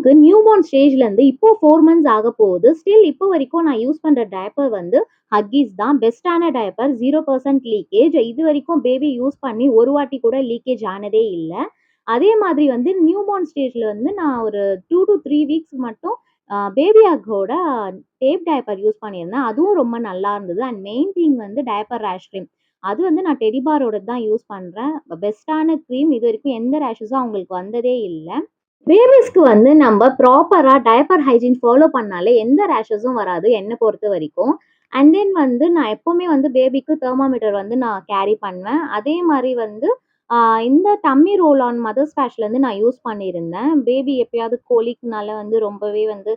பொண்ணுக்கு நியூபார்ன் ஸ்டேஜ்லேருந்து இப்போ 4 மந்த்ஸ் ஆக போகுது. ஸ்டில் இப்போ வரைக்கும் நான் யூஸ் பண்ணுற டயப்பர் வந்து ஹக்கீஸ் தான். பெஸ்ட்டான டயப்பர், 0% லீக்கேஜ். இது வரைக்கும் பேபி யூஸ் பண்ணி ஒரு வாட்டி கூட லீக்கேஜ் ஆனதே இல்லை. அதே மாதிரி வந்து நியூபார்ன் ஸ்டேஜில் வந்து நான் ஒரு 2 to 3 வீக்ஸ் மட்டும் பேபி ஹக்கோட டேப் டயப்பர் யூஸ் பண்ணியிருந்தேன். அதுவும் ரொம்ப நல்லா இருந்தது. அண்ட் மெயின் திங் வந்து டயப்பர் ரேஷ் க்ரீம். அது வந்து நான் டெடிபாரோட தான் யூஸ் பண்ணுறேன். பெஸ்ட்டான க்ரீம். இது வரைக்கும் எந்த ரேஷஸும் அவங்களுக்கு வந்ததே இல்லை. பேபிஸ்க்கு வந்து நம்ம ப்ராப்பரா டயப்பர் ஹைஜீன் ஃபாலோ பண்ணாலே எந்த ரேஷஸும் வராது என்னை பொறுத்த வரைக்கும். அண்ட் தென் வந்து நான் எப்பவுமே வந்து பேபிக்கு தெர்மாமீட்டர் வந்து நான் கேரி பண்ணுவேன். அதே மாதிரி வந்து இந்த டம்மி ரோல் ஆன் மதர்ஸ் பேஷ்லேருந்து நான் யூஸ் பண்ணியிருந்தேன். பேபி எப்பயாவது கோலிக்னால வந்து ரொம்பவே வந்து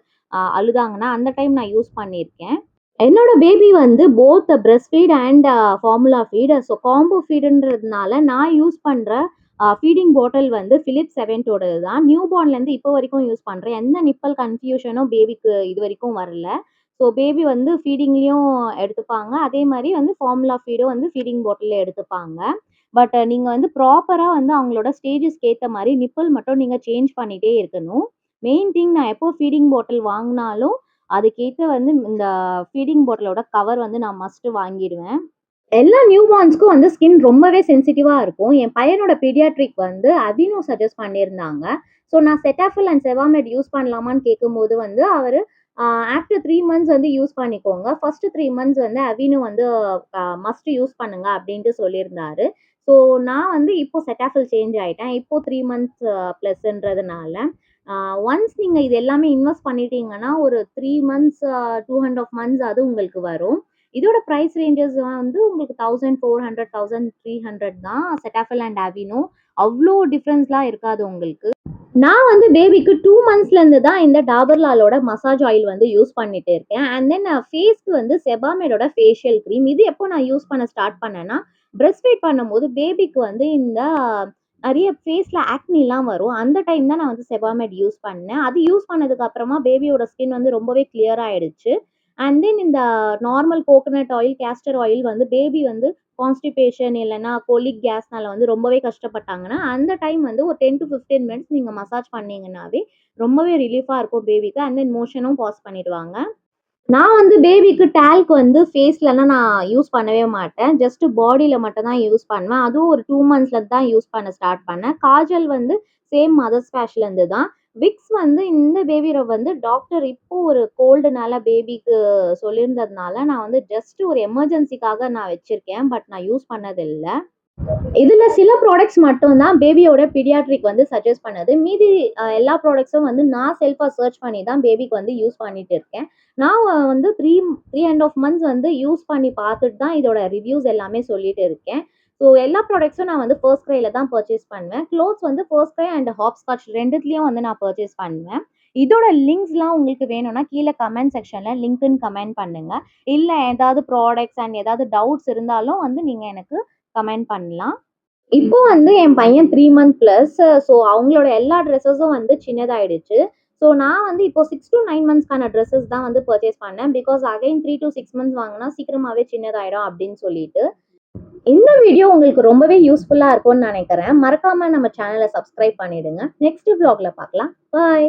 அழுதாங்கன்னா அந்த டைம் நான் யூஸ் பண்ணியிருக்கேன். என்னோட பேபி வந்து both breast feed and formula feed. So combo ஃபீடுன்றதுனால நான் யூஸ் பண்ணுற ஃபீடிங் பாட்டில் வந்து Philips 7 தான். நியூ பார்ன்லேருந்து இப்போ வரைக்கும் யூஸ் பண்ணுறேன். எந்த நிப்பல் கன்ஃபியூஷனும் பேபிக்கு இது வரைக்கும் வரல. ஸோ பேபி வந்து ஃபீடிங்லேயும் எடுத்துப்பாங்க. அதே மாதிரி வந்து ஃபார்முலா ஃபீடும் வந்து ஃபீடிங் பாட்டிலில் எடுத்துப்பாங்க. பட் நீங்கள் வந்து ப்ராப்பராக வந்து அவங்களோட ஸ்டேஜஸ்க்கு ஏற்ற மாதிரி நிப்பல் மட்டும் நீங்கள் சேஞ்ச் பண்ணிகிட்டே இருக்கணும். மெயின் திங், நான் எப்போ ஃபீடிங் பாட்டில் வாங்கினாலும் அதுக்கேற்ற வந்து இந்த ஃபீடிங் பாட்டிலோட கவர் வந்து நான் மஸ்ட்டு வாங்கிடுவேன். எல்லா நியூ பார்ன்ஸ்க்கும் வந்து ஸ்கின் ரொம்பவே சென்சிட்டிவாக இருக்கும். என் பையனோட பீடியாட்ரிக் வந்து அவினோ சஜஸ்ட் பண்ணியிருந்தாங்க. ஸோ நான் செட்டாஃபில் அண்ட் செவாமெட் யூஸ் பண்ணலாமான்னு கேட்கும்போது வந்து அவர் ஆஃப்டர் 3 மந்த்ஸ் வந்து யூஸ் பண்ணிக்கோங்க. ஃபர்ஸ்ட் 3 மந்த்ஸ் வந்து அவினோ வந்து மஸ்ட் யூஸ் பண்ணுங்க அப்படின்ட்டு சொல்லியிருந்தாரு. ஸோ நான் வந்து இப்போ செட்டாஃபில் சேஞ்ச் ஆகிட்டேன். இப்போ 3 மந்த்ஸ் ப்ளஸ்ன்றதுனால ஒன்ஸ் நீங்கள் இது எல்லாமே இன்வெஸ்ட் பண்ணிட்டீங்கன்னா ஒரு 3 மந்த்ஸ் 2.5 மந்த்ஸ் அது உங்களுக்கு வரும். இதோட ப்ரைஸ் ரேஞ்சஸ் வந்து உங்களுக்கு 1400, 1300 தான். செட்டாஃபில் அண்ட் அவினோ அவ்வளோ டிஃப்ரென்ஸ்லாம் இருக்காது உங்களுக்கு. நான் வந்து பேபிக்கு 2 மந்த்ஸ்லேருந்து தான் இந்த டாபர் லாலோட மசாஜ் ஆயில் வந்து யூஸ் பண்ணிட்டு இருக்கேன். அண்ட் தென் ஃபேஸ்க்கு வந்து செபாமேடோட ஃபேஷியல் க்ரீம். இது எப்போ நான் யூஸ் பண்ண ஸ்டார்ட் பண்ணேன்னா, பிரெஸ்ட் ஃபீட் பண்ணும்போது பேபிக்கு வந்து இந்த நிறைய ஃபேஸில் ஆக்னிலாம் வரும். அந்த டைம் தான் நான் வந்து செபாமேட் யூஸ் பண்ணேன். அது யூஸ் பண்ணதுக்கு அப்புறமா பேபியோட ஸ்கின் வந்து ரொம்பவே கிளியர் ஆயிடுச்சு. அண்ட் தென் இந்த normal coconut oil, castor oil வந்து பேபி வந்து கான்ஸ்டிபேஷன் இல்லைன்னா கோலிக் கேஸ்னால வந்து ரொம்பவே கஷ்டப்பட்டாங்கன்னா அந்த டைம் வந்து ஒரு 10 to 15 மினிட்ஸ் நீங்கள் மசாஜ் பண்ணீங்கன்னாவே ரொம்பவே ரிலீஃபாக இருக்கும் பேபிக்கு. அண்ட் தென் மோஷனும் பாஸ் பண்ணிடுவாங்க. நான் வந்து பேபிக்கு டால்க் வந்து ஃபேஸ்லலாம் நான் யூஸ் பண்ணவே மாட்டேன். ஜஸ்ட் பாடியில் மட்டும் தான் யூஸ் பண்ணுவேன். அதுவும் ஒரு 2 மந்த்ஸ்ல தான் யூஸ் பண்ண ஸ்டார்ட் பண்ணேன். காஜல் வந்து சேம் மதர்ஸ் பேஷ்லேருந்து தான். விக்ஸ் வந்து இந்த பேபியை வந்து டாக்டர் இப்போ ஒரு கோல்டுனால பேபிக்கு சொல்லியிருந்ததுனால நான் வந்து ஜஸ்ட் ஒரு எமர்ஜென்சிக்காக நான் வச்சிருக்கேன். பட் நான் யூஸ் பண்ணதில்லை. இதுல சில ப்ராடக்ட்ஸ் மட்டும் தான் பேபியோட பீடியாட்ரிக் வந்து சஜஸ்ட் பண்ணது. மீதி எல்லா ப்ராடக்ட்ஸும் வந்து நான் செல்ஃபா சர்ச் பண்ணி தான் பேபிக்கு வந்து யூஸ் பண்ணிட்டு இருக்கேன். நான் வந்து 3.5 மந்த்ஸ் வந்து யூஸ் பண்ணி பார்த்துட்டு தான் இதோட ரிவ்யூஸ் எல்லாமே சொல்லிட்டு இருக்கேன். ஸோ எல்லா ப்ராடக்ட்ஸும் நான் வந்து ஃபர்ஸ்ட் க்ரைல தான் பர்ச்சேஸ் பண்ணுவேன். க்ளோத்ஸ் வந்து ஃபர்ஸ்ட் க்ரை அண்ட் ஹாப்ஸ்காட்ச் 2த்துலேயும் வந்து நான் பர்ச்சேஸ் பண்ணுவேன். இதோட லிங்க்ஸ்லாம் உங்களுக்கு வேணும்னா கீழே கமெண்ட் செக்ஷனில் லிங்க்னு கமெண்ட் பண்ணுங்க. இல்லை ஏதாவது ப்ராடக்ட்ஸ் அண்ட் ஏதாவது டவுட்ஸ் இருந்தாலும் வந்து நீங்கள் எனக்கு கமெண்ட் பண்ணலாம். இப்போ வந்து என் பையன் 3 மந்த் ப்ளஸ். ஸோ அவங்களோட எல்லா ட்ரெஸ்ஸஸும் வந்து சின்னதாயிடுச்சு. ஸோ நான் வந்து இப்போ 6 to 9 மந்த்ஸ்க்கான ட்ரெஸ்ஸஸ் தான் வந்து பர்ச்சேஸ் பண்ணேன். பிகாஸ் அகைன் 3 to 6 மந்த்ஸ் வாங்கினா சீக்கிரமாகவே சின்னதாயிடும் அப்படின்னு சொல்லிட்டு. இந்த வீடியோ உங்களுக்கு ரொம்பவே யூஸ்ஃபுல்லாக இருக்கும்னு நினைக்கிறேன். மறக்காம நம்ம சேனலை சப்ஸ்கிரைப் பண்ணிடுங்க. நெக்ஸ்ட் vlogல பார்க்கலாம். பாய்.